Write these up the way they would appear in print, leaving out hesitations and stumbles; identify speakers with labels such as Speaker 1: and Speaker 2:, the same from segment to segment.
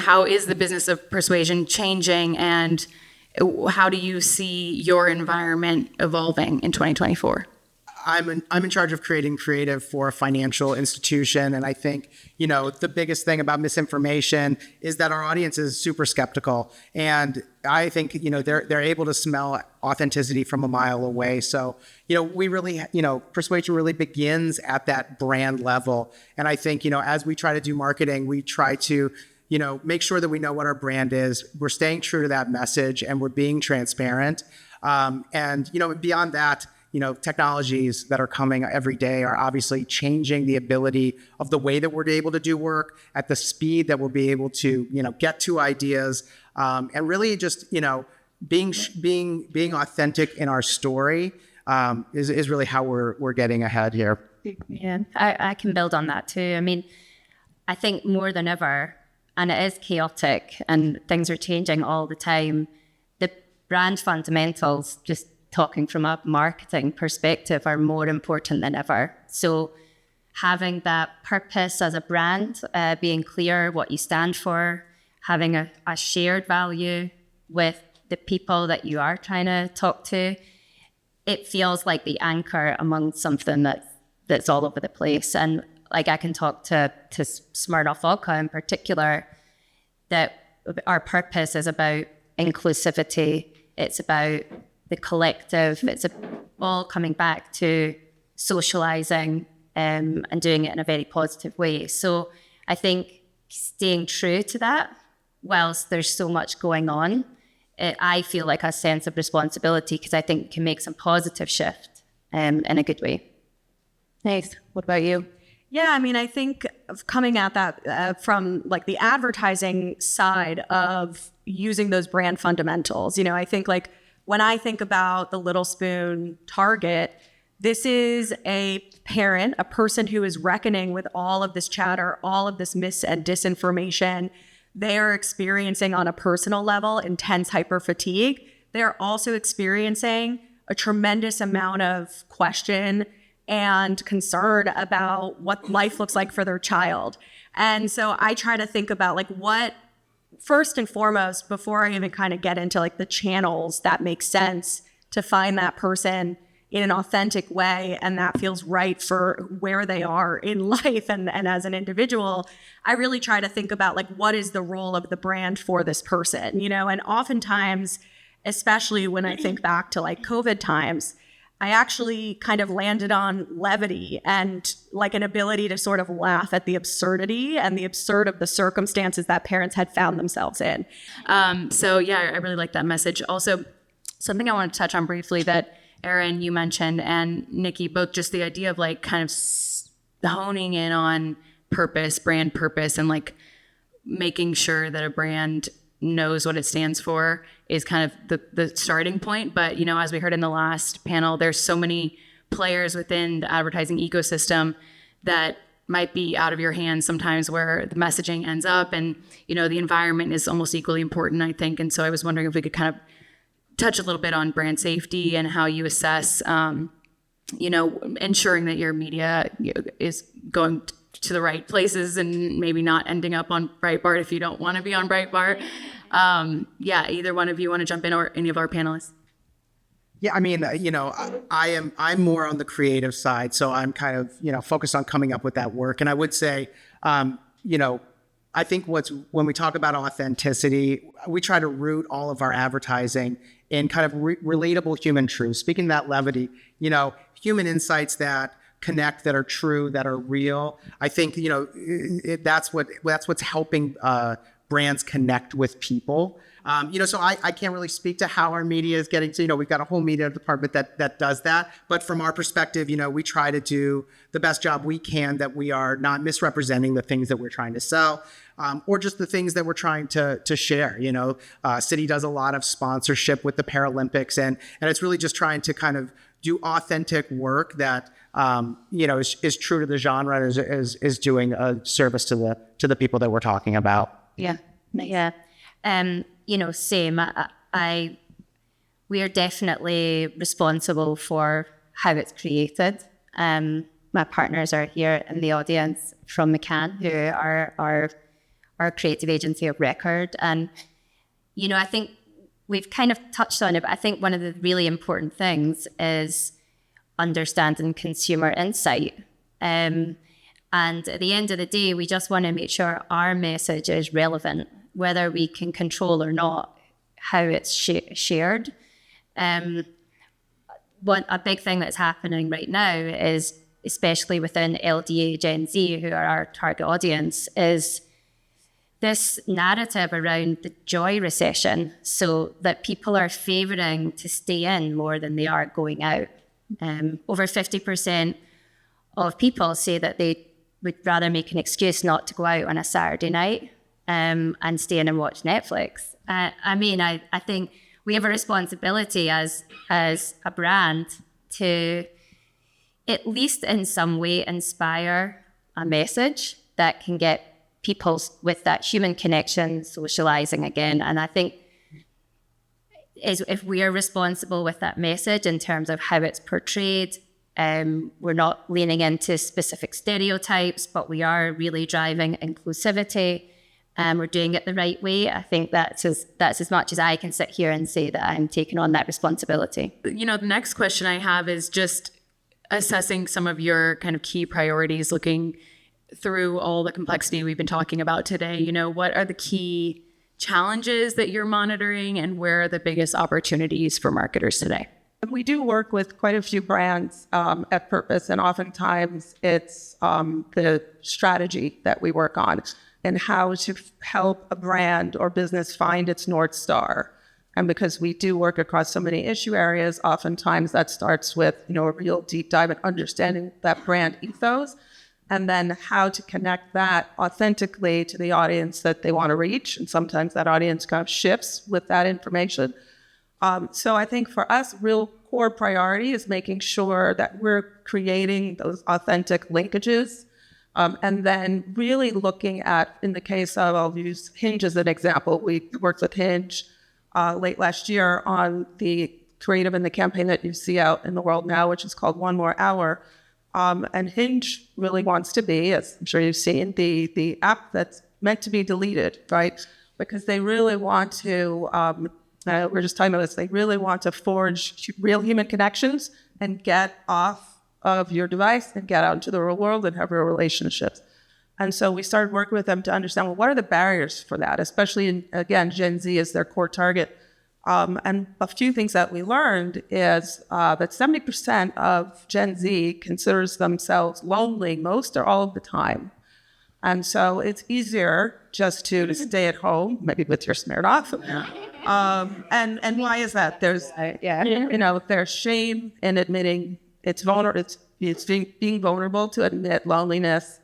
Speaker 1: how is the business of persuasion changing, and how do you see your environment evolving in 2024?
Speaker 2: I'm in charge of creating creative for a financial institution. And I think, the biggest thing about misinformation is that our audience is super skeptical. And I think, they're able to smell authenticity from a mile away. So, we really, persuasion really begins at that brand level. And I think, as we try to do marketing, we try to, make sure that we know what our brand is. We're staying true to that message and we're being transparent. And beyond that, technologies that are coming every day are obviously changing the ability of the way that we're able to do work, at the speed that we'll be able to, get to ideas, and really just, being authentic in our story is really how we're getting ahead here.
Speaker 3: Yeah, I can build on that too. I mean, I think more than ever, and it is chaotic and things are changing all the time, the brand fundamentals, just talking from a marketing perspective, are more important than ever. So having that purpose as a brand, being clear what you stand for, having a shared value with the people that you are trying to talk to, it feels like the anchor among something that's all over the place. And like I can talk to Smirnoff Vodka in particular, that our purpose is about inclusivity. It's about the collective. It's all coming back to socializing and doing it in a very positive way. So I think staying true to that, whilst there's so much going on, I feel like a sense of responsibility, because I think it can make some positive shift in a good way. Nice. What about you?
Speaker 4: Yeah, I mean, I think coming at that from like the advertising side of using those brand fundamentals, I think like when I think about the Little Spoon target, this is a parent, a person who is reckoning with all of this chatter, all of this mis and disinformation. They are experiencing on a personal level intense hyper fatigue. They're also experiencing a tremendous amount of question and concern about what life looks like for their child. And so I try to think about like what, first and foremost, before I even kind of get into like the channels that make sense to find that person in an authentic way and that feels right for where they are in life and as an individual, I really try to think about like what is the role of the brand for this person, and oftentimes, especially when I think back to like COVID times, I actually kind of landed on levity and like an ability to sort of laugh at the absurdity and the absurd of the circumstances that parents had found themselves in.
Speaker 1: So yeah, I really like that message. Also, something I want to touch on briefly that Erin, you mentioned, and Nikki, both just the idea of like kind of honing in on purpose, brand purpose, and like making sure that a brand knows what it stands for is kind of the starting point. But, as we heard in the last panel, there's so many players within the advertising ecosystem that might be out of your hands sometimes where the messaging ends up, and, the environment is almost equally important, I think. And so I was wondering if we could kind of touch a little bit on brand safety and how you assess, ensuring that your media is going to the right places and maybe not ending up on Breitbart if you don't want to be on Breitbart. Either one of you want to jump in, or any of our panelists?
Speaker 2: Yeah, I mean, I'm more on the creative side, so I'm kind of, focused on coming up with that work. And I would say, I think when we talk about authenticity, we try to root all of our advertising in kind of relatable human truth. Speaking of that levity, human insights that connect, that are true, that are real. I think, that's what's helping brands connect with people. So I can't really speak to how our media is getting to, we've got a whole media department that does that. But from our perspective, we try to do the best job we can, that we are not misrepresenting the things that we're trying to sell, or just the things that we're trying to share. Citi does a lot of sponsorship with the Paralympics, and it's really just trying to kind of do authentic work that, is true to the genre, is doing a service to the people that we're talking about.
Speaker 3: Yeah. Yeah. Same. We are definitely responsible for how it's created. My partners are here in the audience from McCann, who are our creative agency of record. And, I think we've kind of touched on it, but I think one of the really important things is understanding consumer insight. And at the end of the day, we just want to make sure our message is relevant, whether we can control or not how it's shared. A big thing that's happening right now is, especially within LDA Gen Z, who are our target audience, is this narrative around the joy recession, so that people are favouring to stay in more than they are going out. Over 50% of people say that they would rather make an excuse not to go out on a Saturday night and stay in and watch Netflix. I think we have a responsibility as a brand to at least in some way inspire a message that can get people with that human connection socializing again. And I think if we are responsible with that message in terms of how it's portrayed, we're not leaning into specific stereotypes, but we are really driving inclusivity, and we're doing it the right way. I think that's as much as I can sit here and say that I'm taking on that responsibility.
Speaker 1: The next question I have is just assessing some of your kind of key priorities, looking through all the complexity we've been talking about today. What are the key challenges that you're monitoring, and where are the biggest opportunities for marketers today?
Speaker 5: We do work with quite a few brands at Purpose, and oftentimes it's the strategy that we work on and how to help a brand or business find its North Star. And because we do work across so many issue areas, oftentimes that starts with, a real deep dive in understanding that brand ethos, and then how to connect that authentically to the audience that they want to reach. And sometimes that audience kind of shifts with that information. So I think for us, real core priority is making sure that we're creating those authentic linkages. And then really looking at, in the case of, I'll use Hinge as an example. We worked with Hinge late last year on the creative and the campaign that you see out in the world now, which is called One More Hour. And Hinge really wants to be, as I'm sure you've seen, the app that's meant to be deleted, right? Because they really want to, we're just talking about this, they really want to forge real human connections and get off of your device and get out into the real world and have real relationships. And so we started working with them to understand, well, what are the barriers for that, especially again, Gen Z is their core target. And a few things that we learned is that 70% of Gen Z considers themselves lonely most or all of the time. And so it's easier just to stay at home, maybe with your Smirnoff. And why is that? There's, there's shame in admitting it's vulnerable. It's being vulnerable to admit loneliness,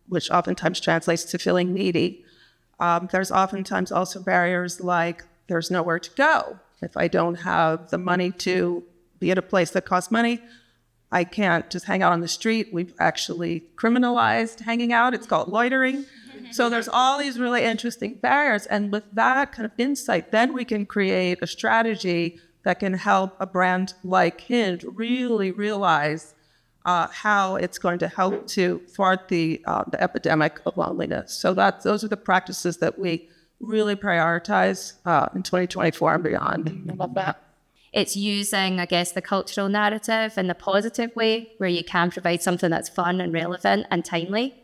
Speaker 5: which oftentimes translates to feeling needy. There's oftentimes also barriers like there's nowhere to go. If I don't have the money to be at a place that costs money, I can't just hang out on the street. We've actually criminalized hanging out. It's called loitering. So there's all these really interesting barriers. And with that kind of insight, then we can create a strategy that can help a brand like Hinge really realize how it's going to help to thwart the epidemic of loneliness. So those are the practices that we really prioritize in 2024 and beyond. I love that.
Speaker 3: It's using, I guess, the cultural narrative in the positive way, where you can provide something that's fun and relevant and timely.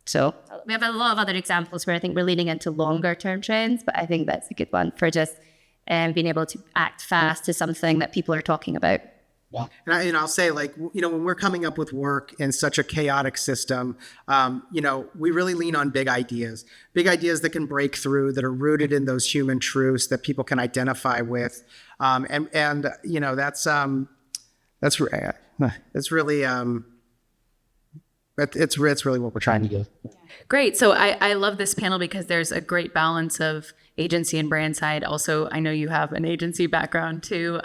Speaker 3: So we have a lot of other examples where I think we're leaning into longer term trends, but I think that's a good one for just being able to act fast to something that people are talking about.
Speaker 2: And I'll say, when we're coming up with work in such a chaotic system, we really lean on big ideas that can break through, that are rooted in those human truths that people can identify with. That's really what we're trying to do.
Speaker 1: Great. So I love this panel because there's a great balance of agency and brand side. Also, I know you have an agency background too.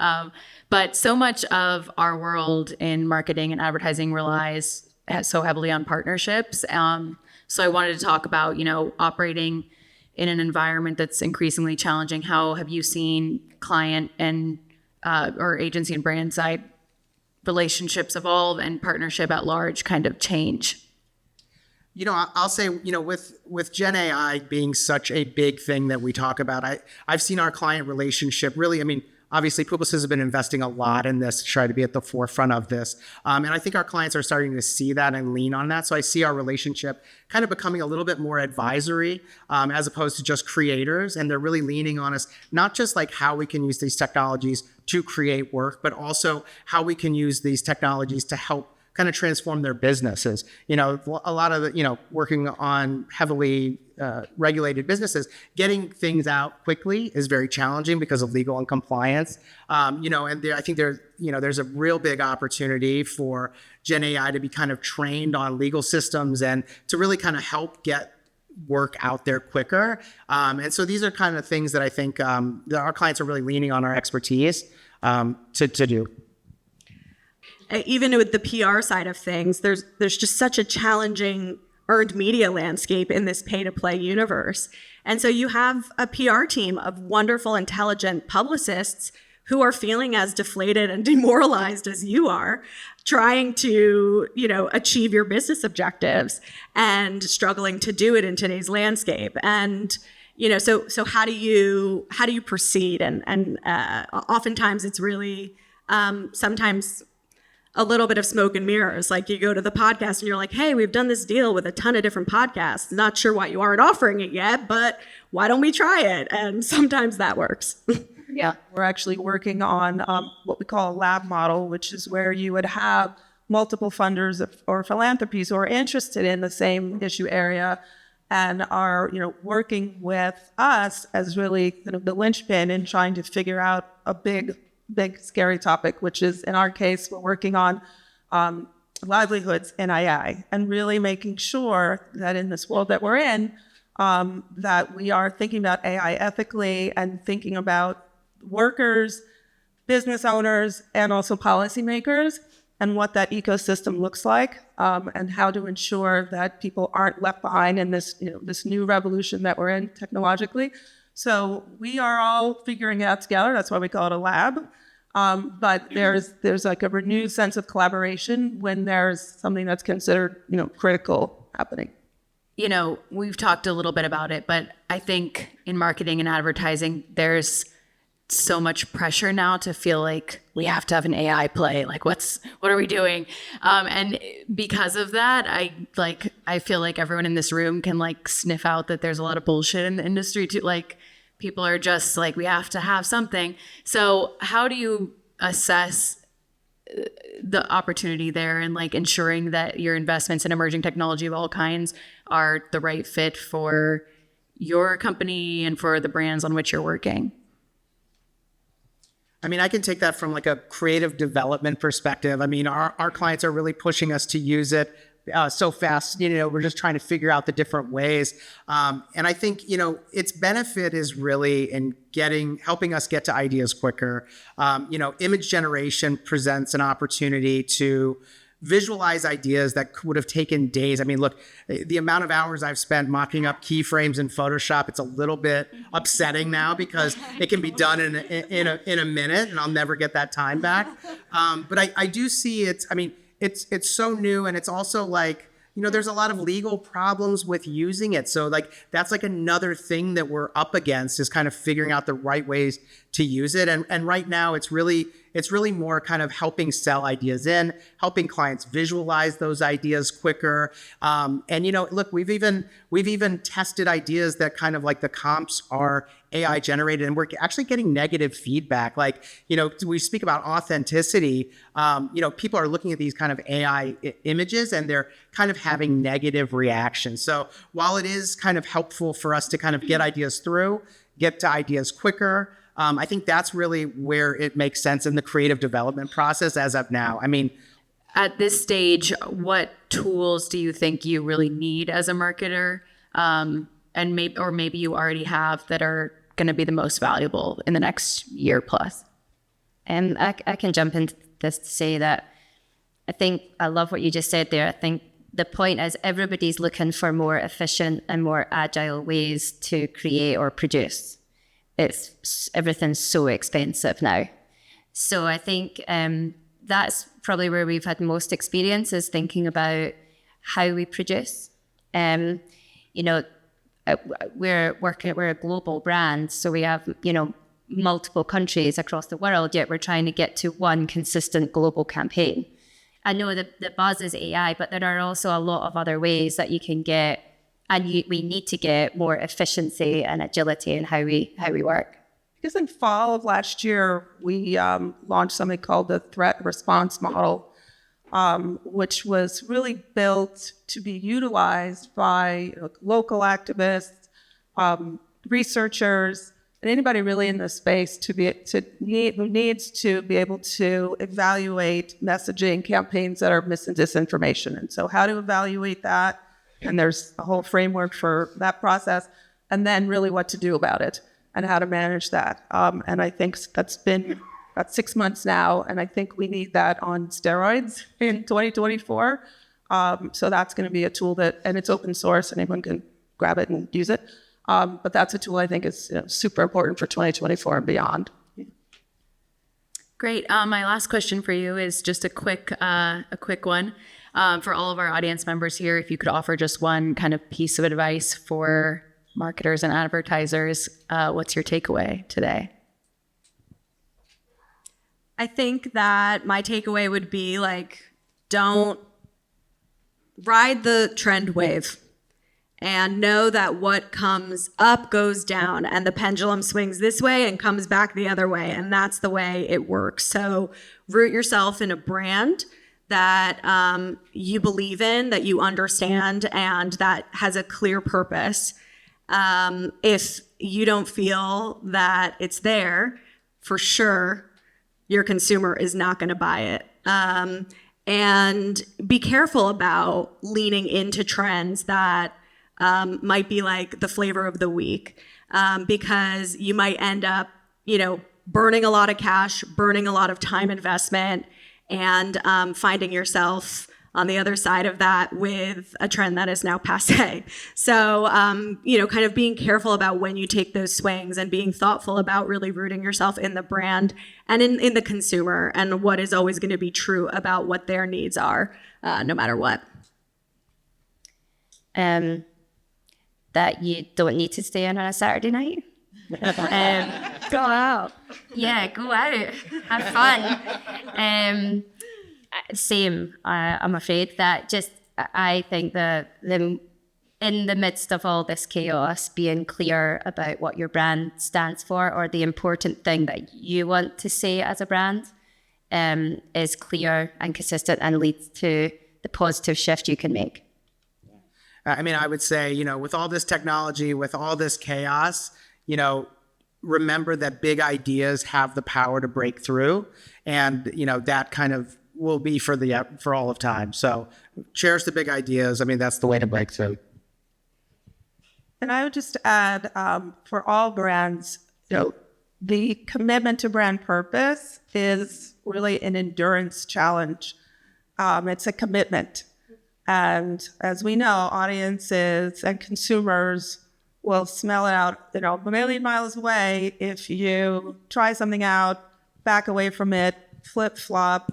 Speaker 1: But so much of our world in marketing and advertising relies so heavily on partnerships. So I wanted to talk about, operating in an environment that's increasingly challenging. How have you seen client and or agency and brand side relationships evolve and partnership at large kind of change?
Speaker 2: I'll say, with Gen AI being such a big thing that we talk about, I've seen our client relationship really, obviously Publicis has been investing a lot in this to try to be at the forefront of this. And I think our clients are starting to see that and lean on that. So I see our relationship kind of becoming a little bit more advisory as opposed to just creators. And they're really leaning on us, not just like how we can use these technologies to create work, but also how we can use these technologies to help kind of transform their businesses. A lot of working on heavily regulated businesses, getting things out quickly is very challenging because of legal and compliance. I think there's a real big opportunity for Gen AI to be kind of trained on legal systems and to really kind of help get work out there quicker. And so these are kind of things that I think that our clients are really leaning on our expertise to do.
Speaker 4: Even with the PR side of things, there's just such a challenging earned media landscape in this pay-to-play universe. And so you have a PR team of wonderful, intelligent publicists who are feeling as deflated and demoralized as you are, trying to, achieve your business objectives and struggling to do it in today's landscape. And, so how do you proceed? And oftentimes it's really, sometimes a little bit of smoke and mirrors. Like you go to the podcast and you're like, hey, we've done this deal with a ton of different podcasts. Not sure why you aren't offering it yet, but why don't we try it? And sometimes that works.
Speaker 5: Yeah, we're actually working on what we call a lab model, which is where you would have multiple funders or philanthropies who are interested in the same issue area and are, working with us as really kind of the linchpin in trying to figure out a big, scary topic, which is, in our case, we're working on livelihoods in AI and really making sure that in this world that we're in, that we are thinking about AI ethically and thinking about workers, business owners, and also policymakers, and what that ecosystem looks like, and how to ensure that people aren't left behind in this, this new revolution that we're in technologically. So we are all figuring it out together. That's why we call it a lab. But there's like a renewed sense of collaboration when there's something that's considered, critical happening.
Speaker 1: We've talked a little bit about it, but I think in marketing and advertising, there's so much pressure now to feel like we have to have an AI play. Like, what are we doing? And because of that, I feel like everyone in this room can sniff out that there's a lot of bullshit in the industry too. People are just like, we have to have something. So how do you assess the opportunity there and ensuring that your investments in emerging technology of all kinds are the right fit for your company and for the brands on which you're working?
Speaker 2: I can take that from a creative development perspective. Our clients are really pushing us to use it so fast. We're just trying to figure out the different ways. And I think, its benefit is really in helping us get to ideas quicker. Image generation presents an opportunity to visualize ideas that would have taken days. Look, the amount of hours I've spent mocking up keyframes in Photoshop, it's a little bit upsetting now because it can be done in a minute and I'll never get that time back. But I do see it's so new, and it's also there's a lot of legal problems with using it. So that's another thing that we're up against is kind of figuring out the right ways to use it. And right now it's really more kind of helping sell ideas in, helping clients visualize those ideas quicker. And look, we've even tested ideas that kind of the comps are AI generated, and we're actually getting negative feedback. We speak about authenticity. People are looking at these kind of AI images and they're kind of having negative reactions. So while it is kind of helpful for us to kind of get ideas through, get to ideas quicker, I think that's really where it makes sense in the creative development process as of now.
Speaker 1: At this stage, what tools do you think you really need as a marketer? And maybe you already have that are going to be the most valuable in the next year plus?
Speaker 3: And I can jump into this to say that I think I love what you just said there. I think the point is everybody's looking for more efficient and more agile ways to create or produce. Everything's so expensive now. So I think that's probably where we've had most experience is thinking about how we produce You know, we're a global brand, so we have, you know, multiple countries across the world, yet we're trying to get to one consistent global campaign. I know that the buzz is AI, but there are also a lot of other ways that you can get, and we need to get more efficiency and agility in how we work.
Speaker 5: Because in fall of last year, we launched something called the threat response model, which was really built to be utilized by local activists, researchers, and anybody really in this space who needs to be able to evaluate messaging campaigns that are mis and disinformation. And so how to evaluate that, and there's a whole framework for that process, and then really what to do about it and how to manage that. And I think that's been about 6 months now, and I think we need that on steroids in 2024. So that's going to be a tool that, and it's open source, and anyone can grab it and use it. But that's a tool I think is super important for 2024 and beyond.
Speaker 1: Great. My last question for you is just a quick one for all of our audience members here. If you could offer just one kind of piece of advice for marketers and advertisers, what's your takeaway today?
Speaker 4: I think that my takeaway would be like, don't ride the trend wave. And know that what comes up goes down, and the pendulum swings this way and comes back the other way. And that's the way it works. So root yourself in a brand that you believe in, that you understand, and that has a clear purpose. If you don't feel that it's there, for sure, your consumer is not going to buy it. And be careful about leaning into trends that might be like the flavor of the week, because you might end up, burning a lot of cash, burning a lot of time investment, and finding yourself on the other side of that with a trend that is now passé. So, kind of being careful about when you take those swings and being thoughtful about really rooting yourself in the brand and in the consumer and what is always going to be true about what their needs are, no matter what.
Speaker 3: That you don't need to stay in on a Saturday night. Go out. Yeah, go out. Have fun. Same, I'm afraid that I think that in the midst of all this chaos, being clear about what your brand stands for or the important thing that you want to say as a brand is clear and consistent and leads to the positive shift you can make.
Speaker 2: I mean, I would say, with all this technology, with all this chaos, remember that big ideas have the power to break through, and, that kind of will be for all of time. So cherish the big ideas. I mean, that's the way to break through.
Speaker 5: And I would just add, for all brands, the commitment to brand purpose is really an endurance challenge. It's a commitment. And as we know, audiences and consumers will smell it out, a million miles away if you try something out, back away from it, flip-flop,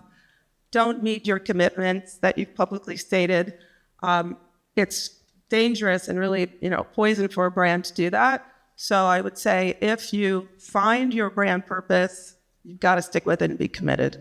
Speaker 5: don't meet your commitments that you've publicly stated. It's dangerous and really, poison for a brand to do that. So I would say if you find your brand purpose, you've got to stick with it and be committed.